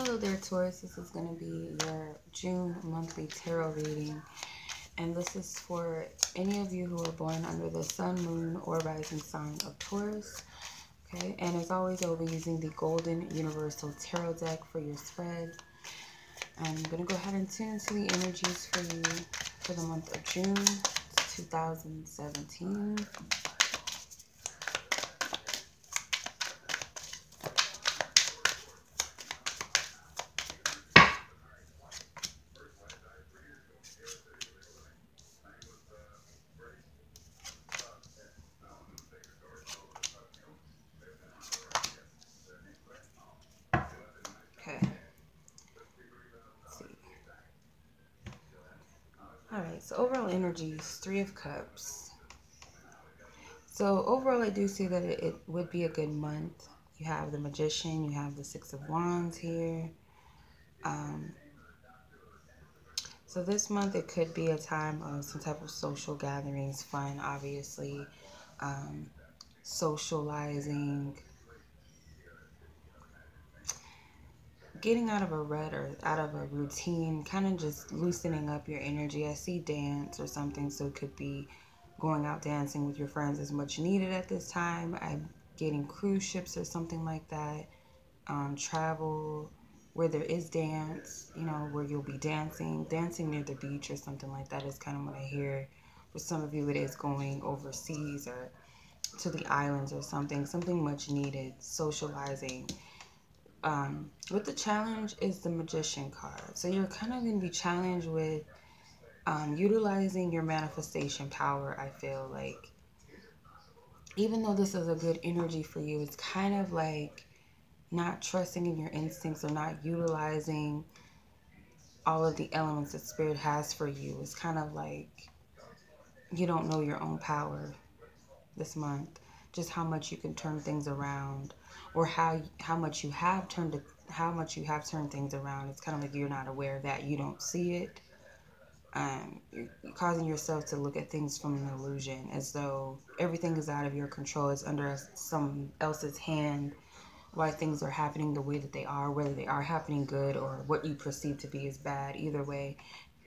Hello there, Taurus. This is going to be your June monthly tarot reading. And this is for any of you who are born under the sun, moon, or rising sign of Taurus. Okay, and as always, I'll be using the Golden Universal Tarot deck for your spread. I'm going to go ahead and tune into the energies for you for the month of June 2017. Okay. Let's see. Alright, so overall energies, Three of Cups. So overall, I do see that it would be a good month. You have the Magician, you have the Six of Wands here. So this month, it could be a time of some type of social gatherings, fun, obviously, socializing, getting out of a rut or out of a routine, kind of just loosening up your energy. I see dance or something, so it could be going out dancing with your friends is much needed at this time. I'm getting cruise ships or something like that. Travel where there is dance, you know, where you'll be dancing near the beach or something like that is kind of what I hear. For some of you, it is going overseas or to the islands or something much needed, socializing. With the challenge is the Magician card. So you're kind of going to be challenged with utilizing your manifestation power. I feel like even though this is a good energy for you, it's kind of like not trusting in your instincts or not utilizing all of the elements that Spirit has for you. It's kind of like you don't know your own power this month, just how much you can turn things around, or how much you have turned things around. It's kind of like you're not aware of that, you don't see it. You're causing yourself to look at things from an illusion, as though everything is out of your control. It's under some else's hand why things are happening the way that they are, whether they are happening good or what you perceive to be as bad. Either way,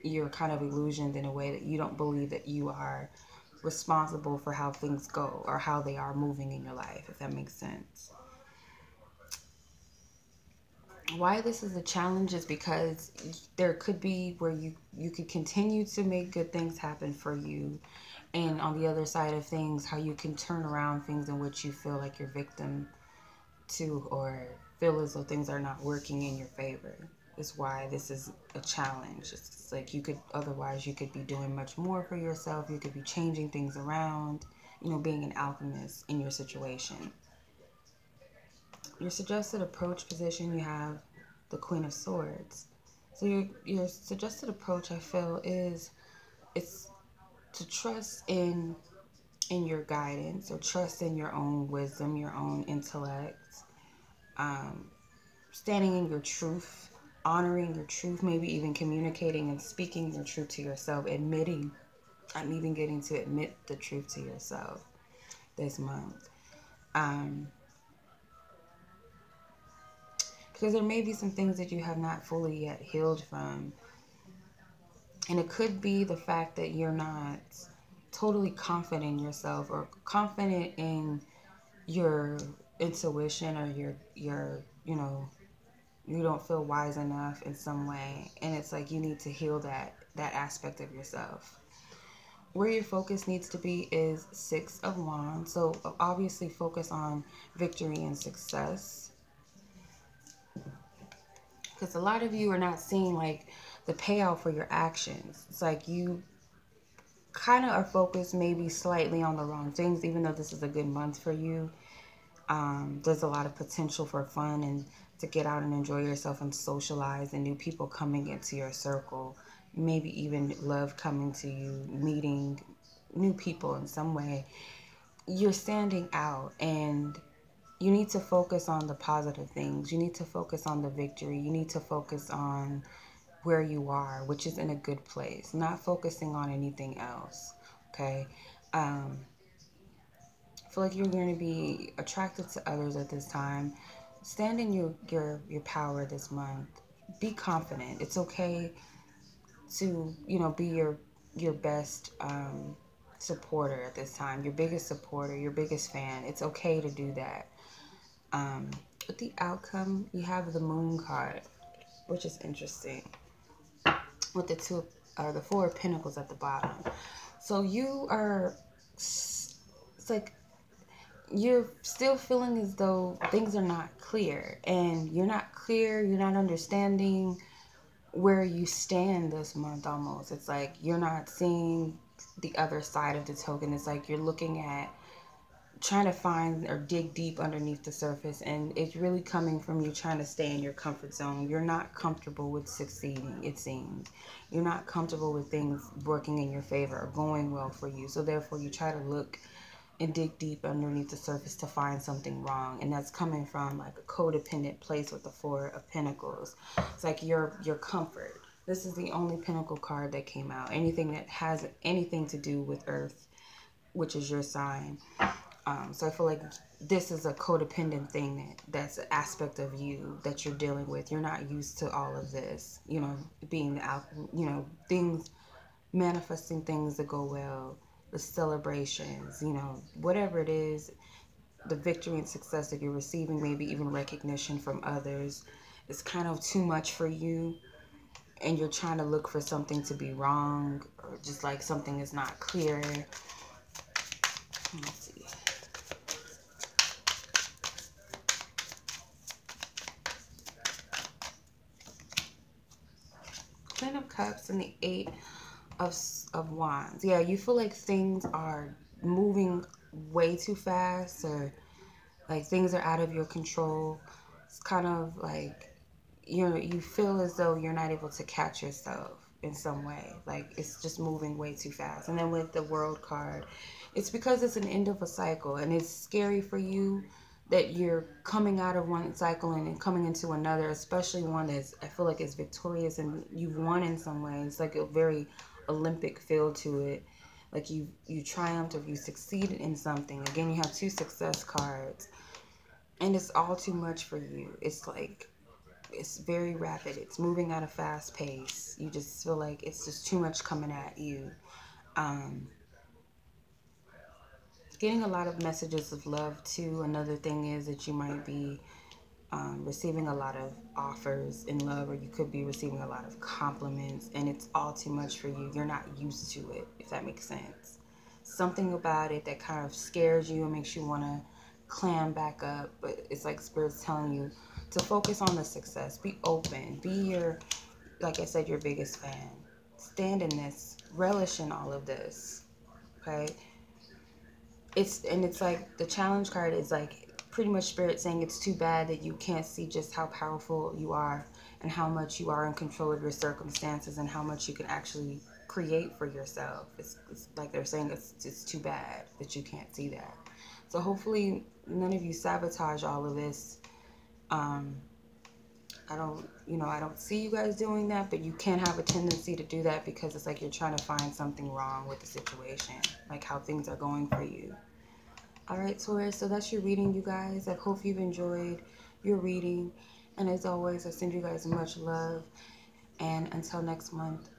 you're kind of illusioned in a way that you don't believe that you are responsible for how things go or how they are moving in your life, if that makes sense. Why this is a challenge is because there could be where you could continue to make good things happen for you, and on the other side of things, how you can turn around things in which you feel like you're victim to or feel as though things are not working in your favor. Is why this is a challenge. It's like you could be doing much more for yourself. You could be changing things around, you know, being an alchemist in your situation. Your suggested approach position, you have the Queen of Swords. So your suggested approach, I feel, it's to trust in your guidance, or trust in your own wisdom, your own intellect, standing in your truth, honoring your truth, maybe even communicating and speaking your truth to yourself, admitting, I'm even getting to admit the truth to yourself this month. Because there may be some things that you have not fully yet healed from. And it could be the fact that you're not totally confident in yourself, or confident in your intuition, or your you know, you don't feel wise enough in some way. And it's like you need to heal that aspect of yourself. Where your focus needs to be is Six of Wands. So obviously focus on victory and success. Because a lot of you are not seeing like the payout for your actions. It's like you kind of are focused maybe slightly on the wrong things, even though this is a good month for you. There's a lot of potential for fun and to get out and enjoy yourself and socialize, and new people coming into your circle, maybe even love coming to you, meeting new people in some way. You're standing out, and you need to focus on the positive things. You need to focus on the victory. You need to focus on where you are, which is in a good place, not focusing on anything else. Okay. I feel like you're going to be attracted to others at this time, stand in your power this month. Be confident. It's okay to, you know, be your best supporter at this time, your biggest supporter, your biggest fan. It's okay to do that. With the outcome, you have the Moon card, which is interesting, with the two or the Four of Pentacles at the bottom. So you are, it's like you're still feeling as though things are not clear, and you're not clear, you're not understanding where you stand this month. Almost, it's like you're not seeing the other side of the token. It's like you're looking at, trying to find or dig deep underneath the surface, and it's really coming from you trying to stay in your comfort zone. You're not comfortable with succeeding, it seems. You're not comfortable with things working in your favor or going well for you, so therefore you try to look and dig deep underneath the surface to find something wrong, and that's coming from like a codependent place with the Four of Pentacles. It's like your comfort. This is the only Pentacle card that came out. Anything that has anything to do with Earth, which is your sign. So I feel like this is a codependent thing that's an aspect of you that you're dealing with. You're not used to all of this, you know, being out, you know, things, manifesting things that go well, the celebrations, you know, whatever it is, the victory and success that you're receiving, maybe even recognition from others. It's kind of too much for you, and you're trying to look for something to be wrong, or just like something is not clear. Let's see. Queen of Cups and the Eight of Wands. Yeah, you feel like things are moving way too fast, or like things are out of your control. It's kind of like you feel as though you're not able to catch yourself in some way. Like it's just moving way too fast. And then with the World card, it's because it's an end of a cycle, and it's scary for you that you're coming out of one cycle and coming into another, especially one that's, I feel like, is victorious and you've won in some way. It's like a very Olympic feel to it. Like you triumphed or you succeeded in something. Again, you have two success cards, and it's all too much for you. It's like, it's very rapid. It's moving at a fast pace. You just feel like it's just too much coming at you. Getting a lot of messages of love too. Another thing is that you might be receiving a lot of offers in love, or you could be receiving a lot of compliments, and it's all too much for you. You're not used to it, if that makes sense. Something about it that kind of scares you and makes you want to clam back up, but it's like Spirit's telling you to focus on the success. Be open. Be your, like I said, your biggest fan. Stand in this. Relish in all of this. Okay? It's like the challenge card is like pretty much Spirit saying it's too bad that you can't see just how powerful you are and how much you are in control of your circumstances and how much you can actually create for yourself. It's like they're saying it's too bad that you can't see that. So hopefully none of you sabotage all of this. I don't see you guys doing that, but you can have a tendency to do that because it's like you're trying to find something wrong with the situation, like how things are going for you. All right, Taurus, so that's your reading, you guys. I hope you've enjoyed your reading. And as always, I send you guys much love. And until next month,